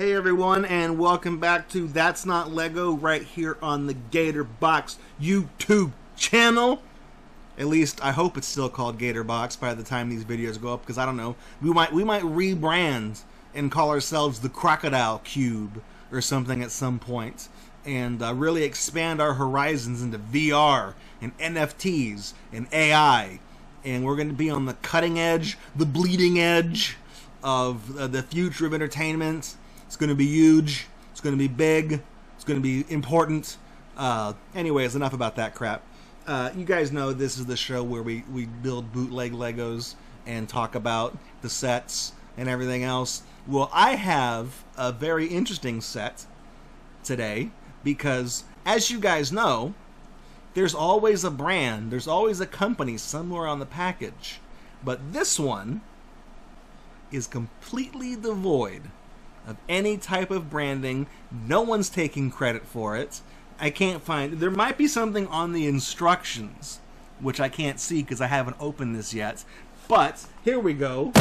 Hey everyone, and welcome back to That's Not Lego right here on the Gatorbox YouTube channel. At least I hope it's still called Gatorbox by the time these videos go up, because I don't know. We might rebrand and call ourselves the Crocodile Cube or something at some point, and really expand our horizons into VR and NFTs and AI. And we're going to be on the cutting edge, the bleeding edge of the future of entertainment. It's going to be huge. It's going to be big. It's going to be important. Anyways, enough about that crap. You guys know this is the show where we build bootleg Legos and talk about the sets and everything else. Well, I have a very interesting set today because, as you guys know, there's always a brand, there's always a company somewhere on the package. But this one is completely devoid of any type of branding. No one's taking credit for it. I can't find... There might be something on the instructions, which I can't see because I haven't opened this yet. But, here we go.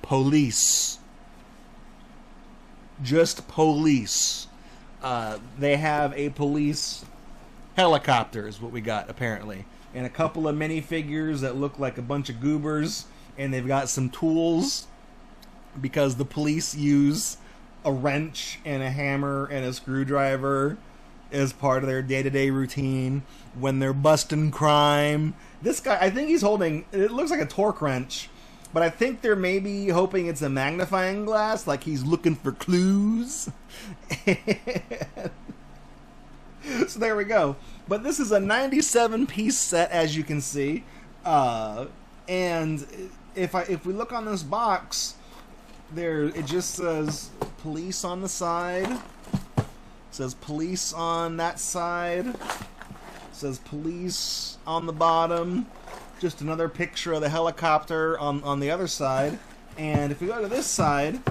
Police. Just police. They have a police helicopter is what we got, apparently. And a couple of minifigures that look like a bunch of goobers. And they've got some tools, because the police use a wrench and a hammer and a screwdriver as part of their day-to-day routine when they're busting crime. This guy, I think he's holding, it looks like a torque wrench, but I think they're maybe hoping it's a magnifying glass, like he's looking for clues. So there we go. But this is a 97-piece set, as you can see. And if we look on this box, it just says police on the side. It says police on that side. It says police on the bottom. Just another picture of the helicopter on the other side. And if we go to this side,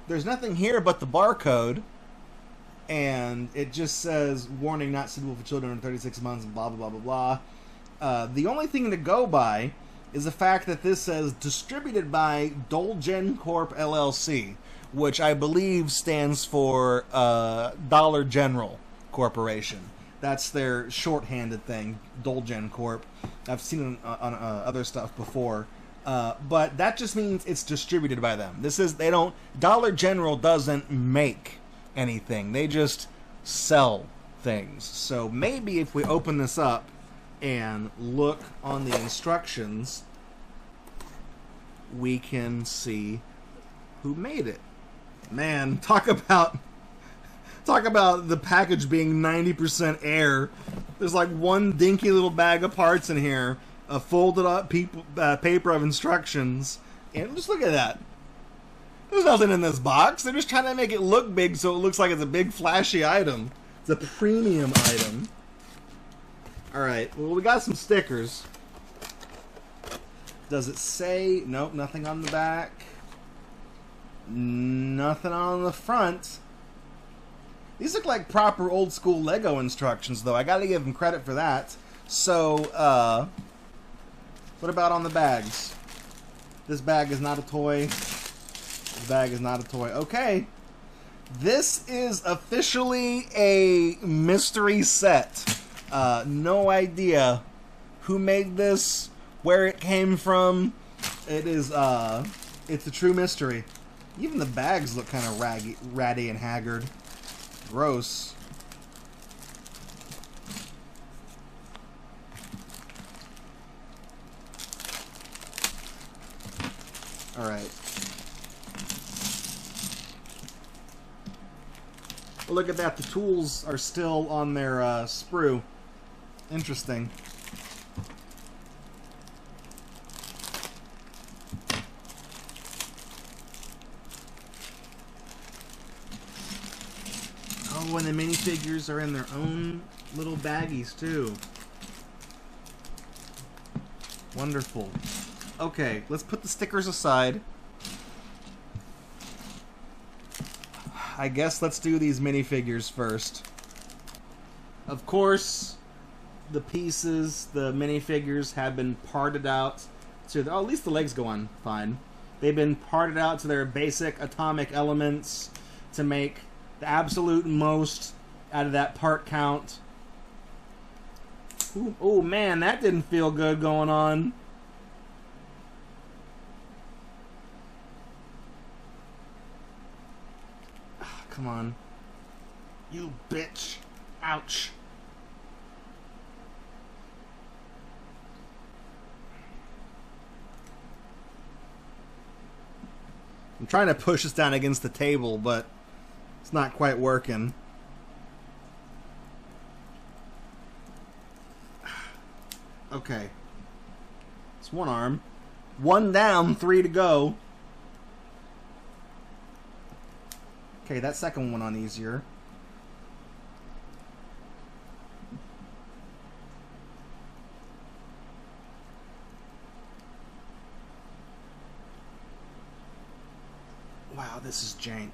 there's nothing here but the barcode. And it just says, warning, not suitable for children under 36 months, blah, blah, blah, blah, blah. The only thing to go by is the fact that this says distributed by Dolgen Corp LLC, which I believe stands for Dollar General Corporation. That's their shorthanded thing, Dolgen Corp. I've seen it on other stuff before, but that just means it's distributed by them. Dollar General doesn't make anything; they just sell things. So maybe if we open this up and look on the instructions, we can see who made it. Man, talk about the package being 90% air. There's like one dinky little bag of parts in here, a folded up paper of instructions, and just look at that. There's nothing in this box. They're just trying to make it look big so it looks like it's a big flashy item. It's a premium item. Alright, well, we got some stickers. Does it say... Nope, nothing on the back. Nothing on the front. These look like proper old school Lego instructions, though. I gotta give them credit for that. So, what about on the bags? This bag is not a toy. This bag is not a toy. Okay. This is officially a mystery set. No idea who made this, where it came from. It's a true mystery. Even the bags look kind of ratty and haggard. Gross. Alright. Well, look at that. The tools are still on their sprue. Interesting. Oh, and the minifigures are in their own little baggies, too. Wonderful. Okay, let's put the stickers aside. I guess let's do these minifigures first. Of course, the pieces, the minifigures, have been parted out to... Oh, at least the legs go on fine. They've been parted out to their basic atomic elements to make the absolute most out of that part count. Oh man, that didn't feel good going on. Oh, come on. You bitch. Ouch. I'm trying to push this down against the table, but it's not quite working. Okay. It's one arm. One down, 3 to go. Okay, that second one on easier. Wow, this is jank.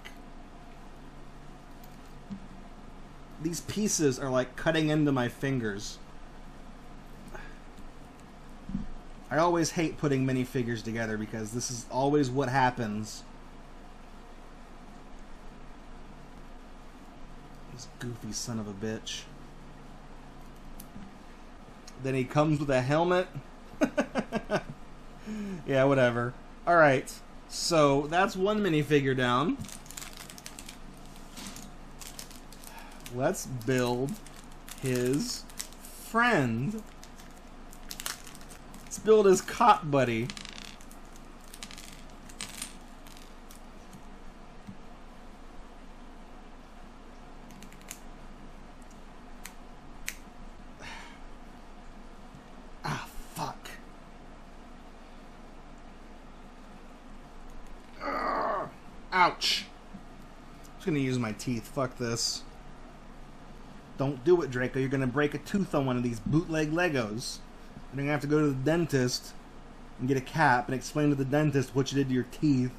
These pieces are like cutting into my fingers. I always hate putting minifigures together because this is always what happens. This goofy son of a bitch. Then he comes with a helmet. Yeah, whatever. Alright, so that's one minifigure down. Let's build his friend. Let's build his cop buddy. Ah, fuck. Ouch. I'm just gonna use my teeth. Fuck this. Don't do it, Draco. You're gonna break a tooth on one of these bootleg Legos. You're gonna have to go to the dentist and get a cap and explain to the dentist what you did to your teeth.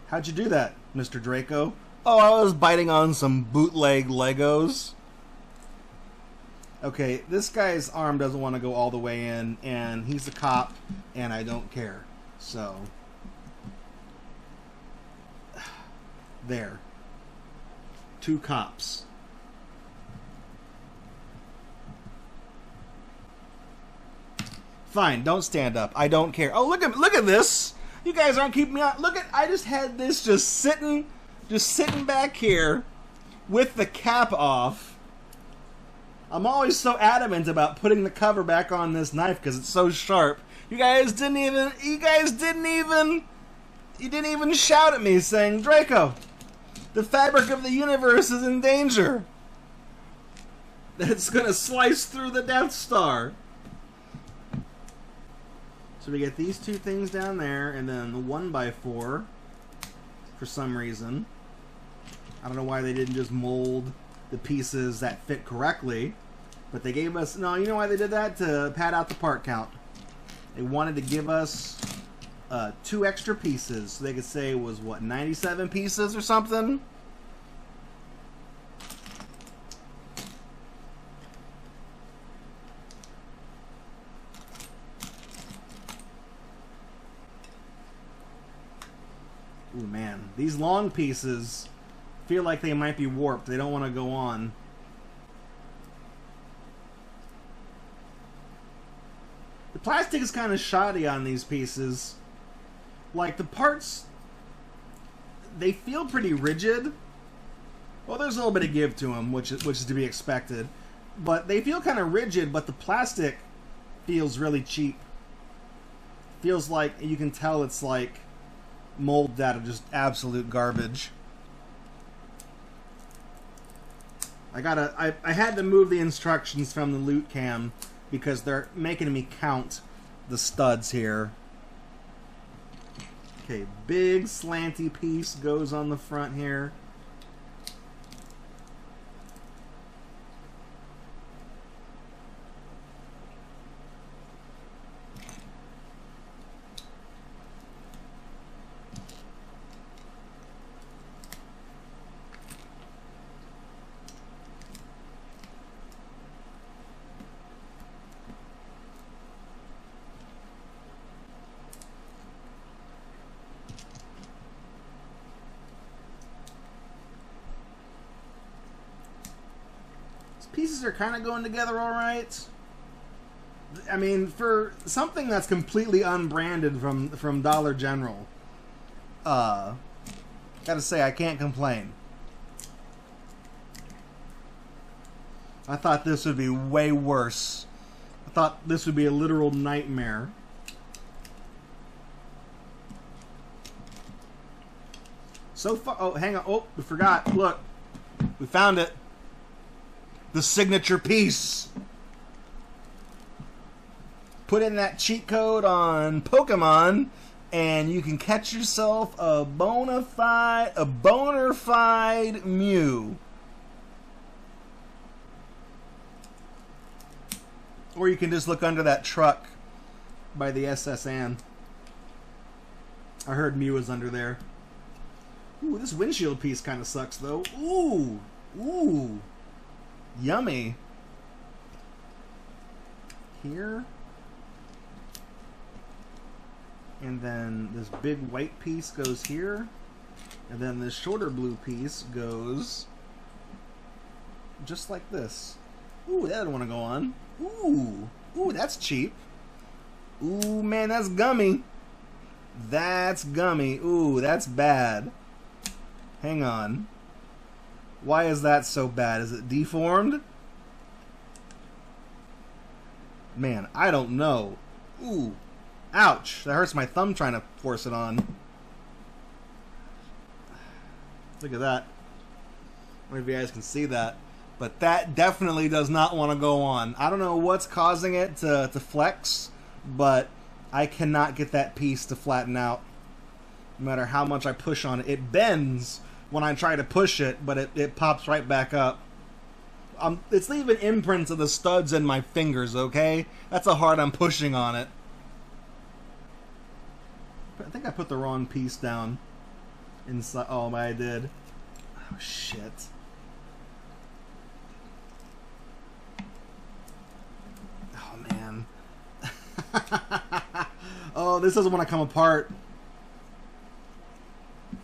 How'd you do that, Mr. Draco? Oh, I was biting on some bootleg Legos. Okay, this guy's arm doesn't want to go all the way in, and he's a cop, and I don't care. So, there. 2 cops. Fine, don't stand up. I don't care. Oh, look at this. You guys aren't keeping me on. Look at, I just had this just sitting back here with the cap off. I'm always so adamant about putting the cover back on this knife because it's so sharp. You didn't even shout at me saying, Draco, the fabric of the universe is in danger. That it's gonna slice through the Death Star. So we get these 2 things down there, and then the 1x4 for some reason. I don't know why they didn't just mold the pieces that fit correctly, but they gave us, no, you know why they did that? To pad out the part count. They wanted to give us 2 extra pieces, so they could say it was, what, 97 pieces or something? Ooh, man. These long pieces feel like they might be warped. They don't want to go on. The plastic is kind of shoddy on these pieces. Like, the parts, they feel pretty rigid. Well, there's a little bit of give to them, which is to be expected. But they feel kind of rigid, but the plastic feels really cheap. Feels like, you can tell it's like molded out of just absolute garbage. I had to move the instructions from the loot cam because they're making me count the studs here. Okay, big slanty piece goes on the front here. Pieces are kind of going together all right. I mean, for something that's completely unbranded from Dollar General, gotta say, I can't complain. I thought this would be way worse. I thought this would be a literal nightmare. So far, oh, hang on. Oh, we forgot. Look, we found it. The signature piece. Put in that cheat code on Pokemon, and you can catch yourself a bona fide Mew. Or you can just look under that truck by the SSN. I heard Mew was under there. Ooh, this windshield piece kind of sucks, though. Ooh, ooh, yummy. Here. And then this big white piece goes here. And then this shorter blue piece goes just like this. Ooh, that doesn't want to go on. Ooh, ooh, that's cheap. Ooh, man, that's gummy. That's gummy. Ooh, that's bad. Hang on. Why is that so bad? Is it deformed? Man, I don't know. Ooh. Ouch. That hurts my thumb trying to force it on. Look at that. I don't know if you guys can see that. But that definitely does not want to go on. I don't know what's causing it to flex, but I cannot get that piece to flatten out. No matter how much I push on it. It bends when I try to push it, but it pops right back up. It's leaving imprints of the studs in my fingers, okay? That's how hard I'm pushing on it. I think I put the wrong piece down inside. Oh, I did. Oh, shit. Oh, man. Oh, this doesn't want to come apart.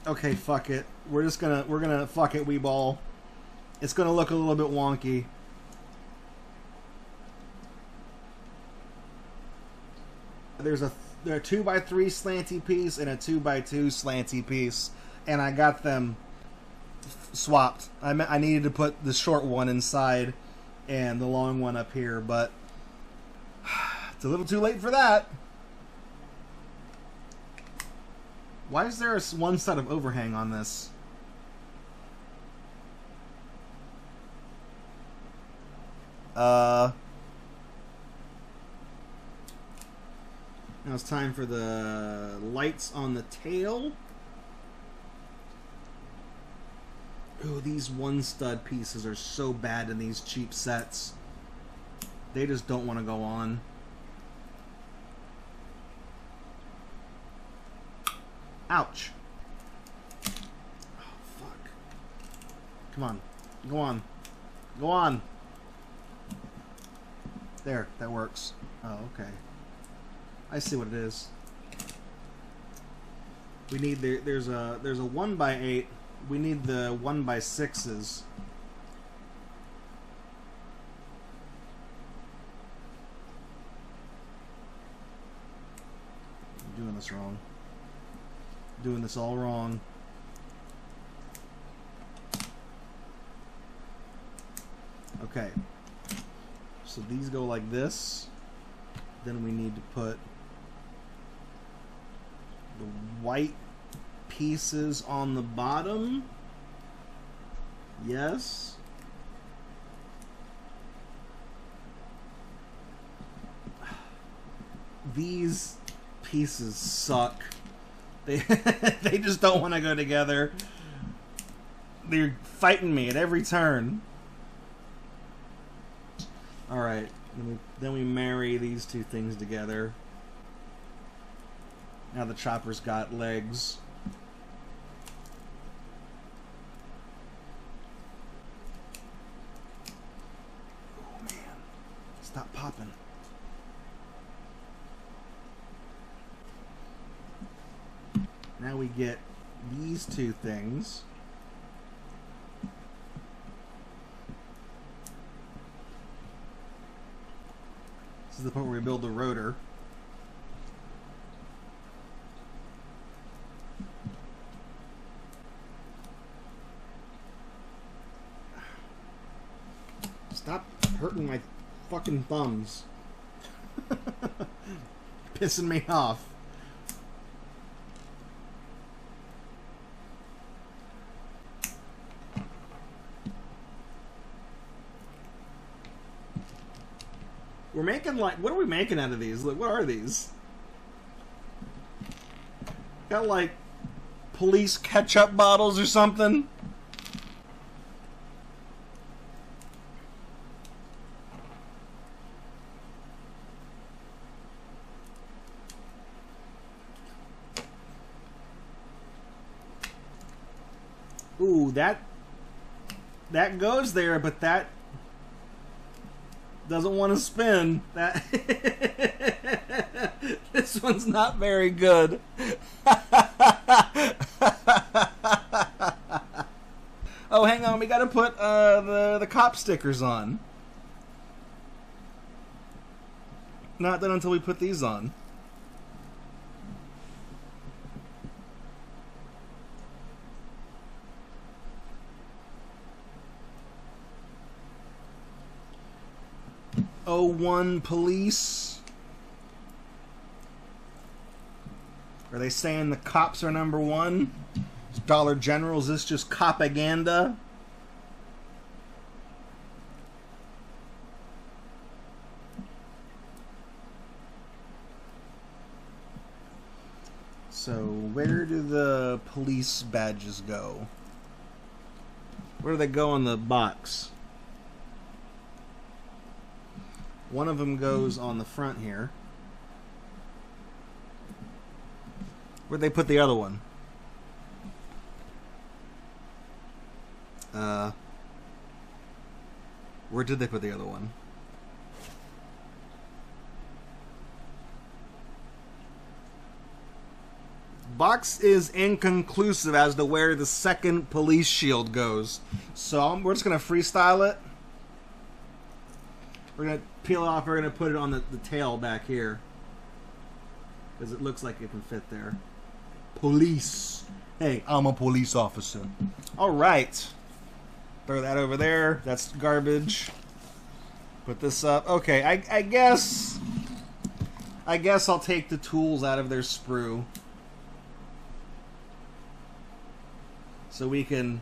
Okay, fuck it. We're gonna fuck it, wee ball. It's gonna look a little bit wonky. There are a 2x3 slanty piece and a 2x2 slanty piece, and I got them swapped. I needed to put the short one inside and the long one up here, but it's a little too late for that. Why is there one set of overhang on this? Now it's time for the lights on the tail. Ooh, these one stud pieces are so bad in these cheap sets. They just don't want to go on. Ouch. Oh, fuck. Come on. Go on. Go on. There, that works. Oh, okay. I see what it is. We need there's a 1x8. We need the 1x6s. I'm doing this wrong. Doing this all wrong. Okay. So these go like this. Then we need to put the white pieces on the bottom. Yes. These pieces suck. They just don't want to go together. They're fighting me at every turn. Alright, then we marry these two things together. Now the chopper's got legs. Oh man, stop popping. Now we get these two things. This is the part where we build the rotor. Stop hurting my fucking thumbs. Pissing me off. We're making like, what are we making out of these? Like, what are these? Got like police ketchup bottles or something? Ooh, that goes there, but that doesn't want to spin. That this one's not very good. Oh, hang on, we gotta put the cop stickers on. Not done until we put these on. '01 police. Are they saying the cops are number one? Is Dollar General, is this just propaganda? So, where do the police badges go? Where do they go on the box? One of them goes on the front here. Where'd they put the other one? Where did they put the other one? Box is inconclusive as to where the second police shield goes. So we're just going to freestyle it. We're going to peel it off. We're going to put it on the tail back here. Because it looks like it can fit there. Police. Hey, I'm a police officer. Alright. Throw that over there. That's garbage. Put this up. Okay, I guess I'll take the tools out of their sprue. So we can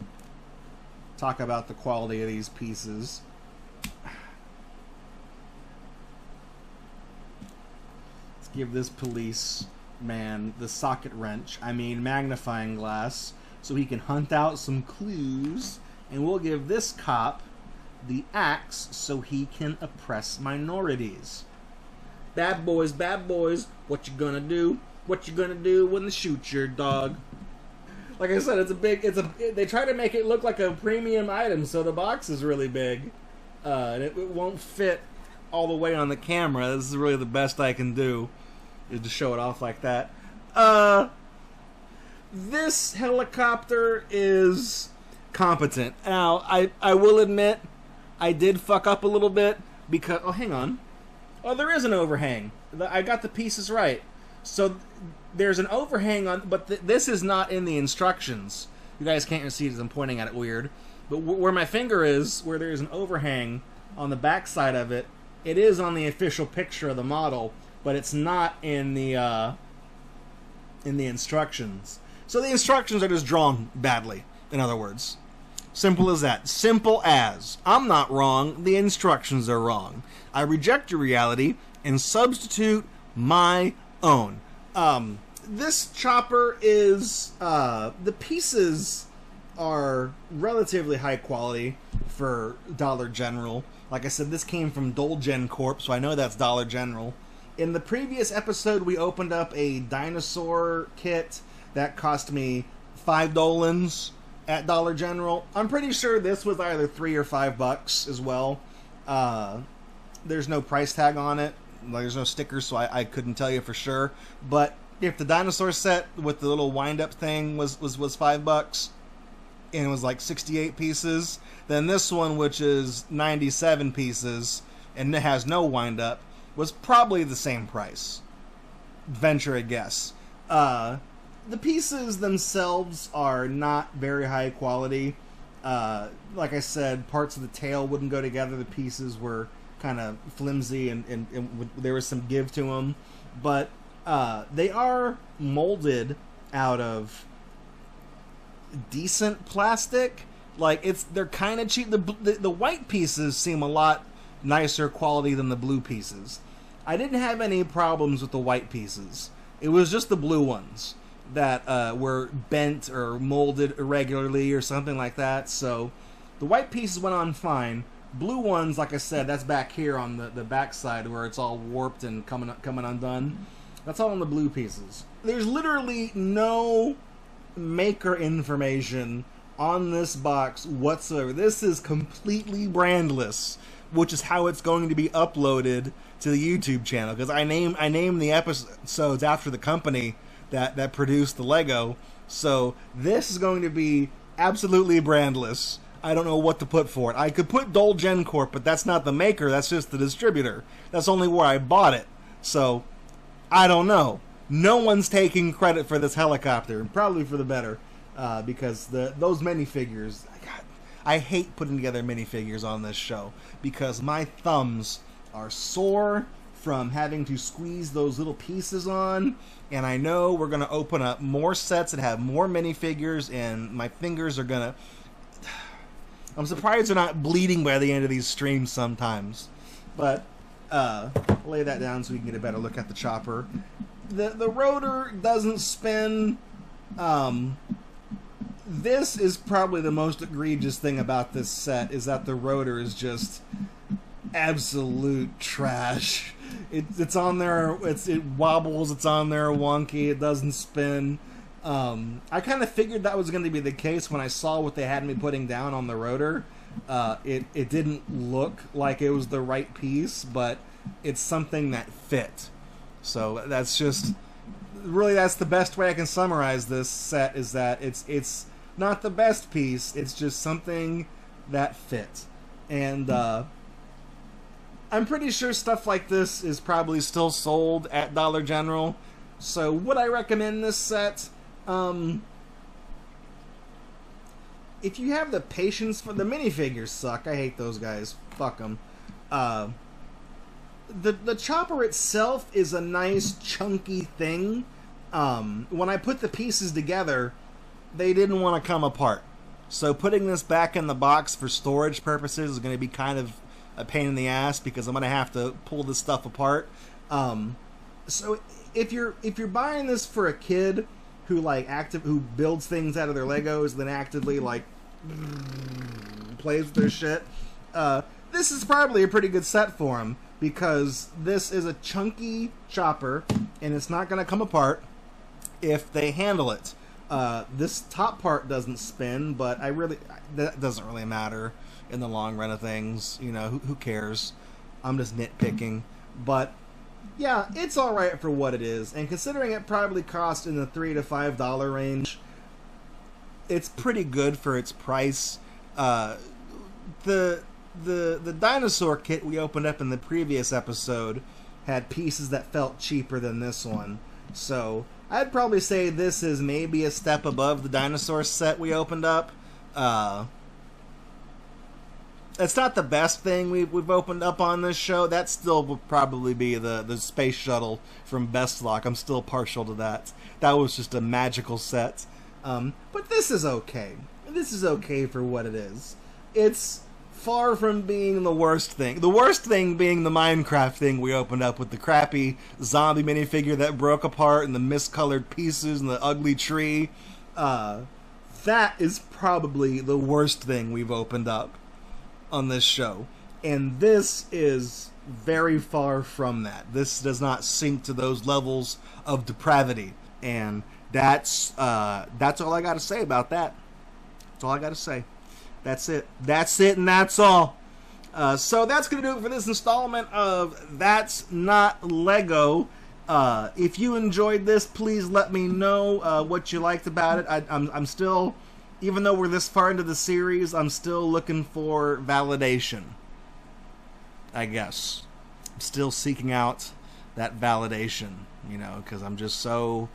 talk about the quality of these pieces. Let's give this police man the socket wrench, magnifying glass, so he can hunt out some clues, and we'll give this cop the axe so he can oppress minorities. Bad boys, what you gonna do? What you gonna do when they shoot your dog? Like I said, they try to make it look like a premium item, so the box is really big, and it won't fit all the way on the camera. This is really the best I can do, is to show it off like that. This helicopter is competent. Now, I will admit, I did fuck up a little bit, because, oh, hang on. Oh, there is an overhang. I got the pieces right. So, there's an overhang on, but this is not in the instructions. You guys can't see it as I'm pointing at it weird. But where my finger is, where there's an overhang on the back side of it, it is on the official picture of the model, but it's not in the instructions. So the instructions are just drawn badly, in other words. Simple as that. Simple as. I'm not wrong, the instructions are wrong. I reject your reality and substitute my own. This chopper is, the pieces are relatively high quality for Dollar General. Like I said, this came from Dolgen Corp, so I know that's Dollar General. In the previous episode, we opened up a dinosaur kit that cost me $5 at Dollar General. I'm pretty sure this was either $3 or $5 as well. There's no price tag on it. There's no stickers, so I couldn't tell you for sure. But if the dinosaur set with the little wind-up thing was $5 and it was like 68 pieces, then this one, which is 97 pieces and it has no wind-up, was probably the same price. Venture a guess. The pieces themselves are not very high quality. Like I said, parts of the tail wouldn't go together. The pieces were kind of flimsy and there was some give to them. But they are molded out of decent plastic. Like, they're kind of cheap. The white pieces seem a lot nicer quality than the blue pieces. I didn't have any problems with the white pieces. It was just the blue ones that were bent or molded irregularly or something like that. So the white pieces went on fine. Blue ones, like I said, that's back here on the back side where it's all warped and coming undone. That's all on the blue pieces. There's literally no maker information on this box whatsoever. This is completely brandless, which is how it's going to be uploaded to the YouTube channel, because I name the episodes after the company that produced the Lego. So this is going to be absolutely brandless. I don't know what to put for it. I could put Dolgen Corp, but that's not the maker, that's just the distributor. That's only where I bought it. So I don't know. No one's taking credit for this helicopter, and probably for the better, because those minifigures, I hate putting together minifigures on this show, because my thumbs are sore from having to squeeze those little pieces on, and I know we're going to open up more sets that have more minifigures, and my fingers are going to... I'm surprised they're not bleeding by the end of these streams sometimes. But, lay that down so we can get a better look at the chopper. The rotor doesn't spin. This is probably the most egregious thing about this set, is that the rotor is just absolute trash. It's on there, it wobbles, it's on there wonky, it doesn't spin. I kind of figured that was going to be the case when I saw what they had me putting down on the rotor. It didn't look like it was the right piece, but it's something that fit. So that's just, really that's the best way I can summarize this set, is that it's not the best piece, it's just something that fit. And I'm pretty sure stuff like this is probably still sold at Dollar General. So would I recommend this set? If you have the patience for... The minifigures suck. I hate those guys. Fuck them. The chopper itself is a nice chunky thing. When I put the pieces together, they didn't want to come apart. So putting this back in the box for storage purposes is going to be kind of a pain in the ass, because I'm going to have to pull this stuff apart. So if you're buying this for a kid who who builds things out of their Legos and then actively plays with their shit, this is probably a pretty good set for them, because this is a chunky chopper and it's not going to come apart if they handle it. This top part doesn't spin, but that doesn't really matter in the long run of things. You know, who cares? I'm just nitpicking. But yeah, it's alright for what it is, and considering it probably cost in the $3 to $5 range, it's pretty good for its price. The dinosaur kit we opened up in the previous episode had pieces that felt cheaper than this one, so I'd probably say this is maybe a step above the dinosaur set we opened up. It's not the best thing we've opened up on this show. That still would probably be the space shuttle from Best Lock. I'm still partial to that. That was just a magical set. But this is okay. This is okay for what it is. It's far from being the worst thing. The worst thing being the Minecraft thing we opened up with the crappy zombie minifigure that broke apart and the miscolored pieces and the ugly tree. That is probably the worst thing we've opened up on this show, and this is very far from that. This does not sink to those levels of depravity, and that's all I got to say about that. That's all I got to say. That's it, and that's all. So that's gonna do it for this installment of That's Not Lego. If you enjoyed this, please let me know what you liked about it. I'm still, even though we're this far into the series, I'm still looking for validation, I guess. still seeking out that validation, you know, because I'm just so,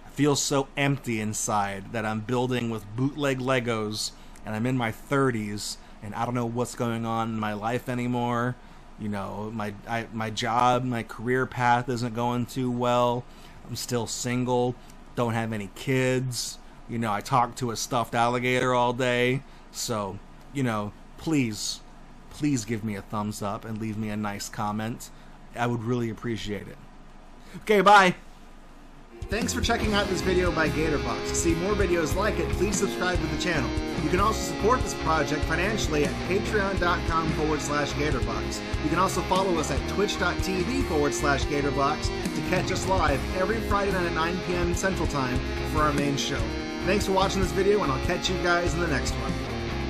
I feel so empty inside that I'm building with bootleg Legos, and I'm in my 30s, and I don't know what's going on in my life anymore. You know, my job, my career path isn't going too well. I'm still single, don't have any kids. You know, I talk to a stuffed alligator all day. So, you know, please give me a thumbs up and leave me a nice comment. I would really appreciate it. Okay, bye. Thanks for checking out this video by Gatorbox. To see more videos like it, please subscribe to the channel. You can also support this project financially at patreon.com/Gatorbox. You can also follow us at twitch.tv/Gatorbox to catch us live every Friday night at 9 p.m. Central Time for our main show. Thanks for watching this video, and I'll catch you guys in the next one.